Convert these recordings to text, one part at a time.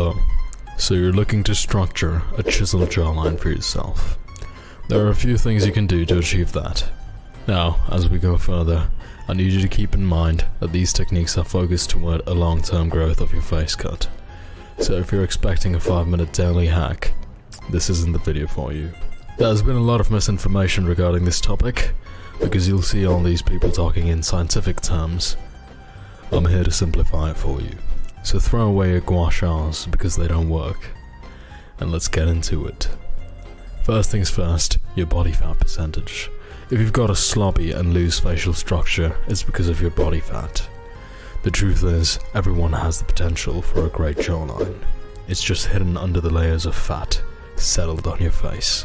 Hello. So you're looking to structure a chiseled jawline for yourself. There are a few things you can do to achieve that. Now, as we go further, I need you to keep in mind that these techniques are focused toward a long-term growth of your face cut. So if you're expecting a 5-minute daily hack, this isn't the video for you. There's been a lot of misinformation regarding this topic, because you'll see all these people talking in scientific terms. I'm here to simplify it for you. So throw away your gua shas because they don't work, and let's get into it. First things first, your body fat percentage. If you've got a sloppy and loose facial structure, it's because of your body fat. The truth is, everyone has the potential for a great jawline. It's just hidden under the layers of fat, settled on your face.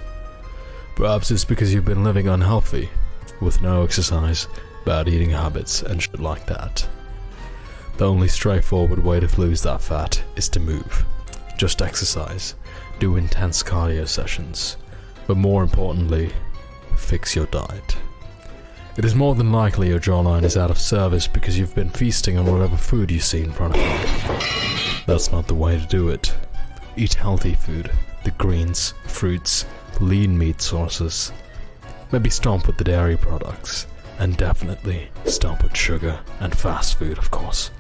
Perhaps it's because you've been living unhealthy, with no exercise, bad eating habits, and shit like that. The only straightforward way to lose that fat is to move. Just exercise, do intense cardio sessions, but more importantly, fix your diet. It is more than likely your jawline is out of service because you've been feasting on whatever food you see in front of you. That's not the way to do it. Eat healthy food, the greens, fruits, lean meat sources. Maybe stop with the dairy products, and definitely stop with sugar and fast food, of course.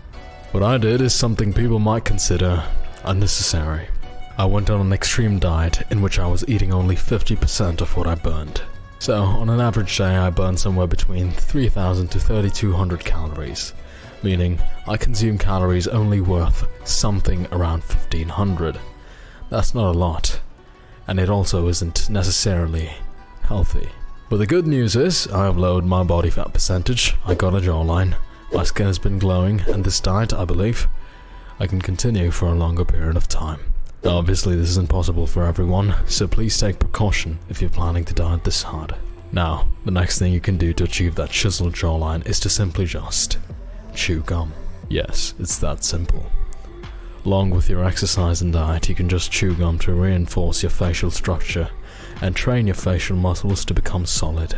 What I did is something people might consider unnecessary. I went on an extreme diet in which I was eating only 50% of what I burned. So, on an average day I burn somewhere between 3,000 to 3,200 calories, meaning I consume calories only worth something around 1,500. That's not a lot, and it also isn't necessarily healthy. But the good news is, I have lowered my body fat percentage, I got a jawline, my skin has been glowing, and this diet, I believe, I can continue for a longer period of time. Now, obviously this isn't possible for everyone, so please take precaution if you're planning to diet this hard. Now, the next thing you can do to achieve that chiseled jawline is to simply just chew gum. Yes, it's that simple. Along with your exercise and diet, you can just chew gum to reinforce your facial structure and train your facial muscles to become solid,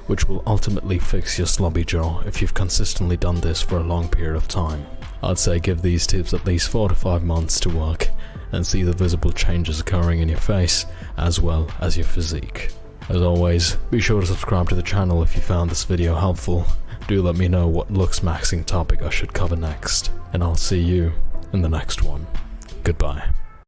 which will ultimately fix your sloppy jaw if you've consistently done this for a long period of time. I'd say give these tips at least 4 to 5 months to work and see the visible changes occurring in your face as well as your physique. As always, be sure to subscribe to the channel if you found this video helpful. Do let me know what looksmaxing topic I should cover next, and I'll see you in the next one. Goodbye.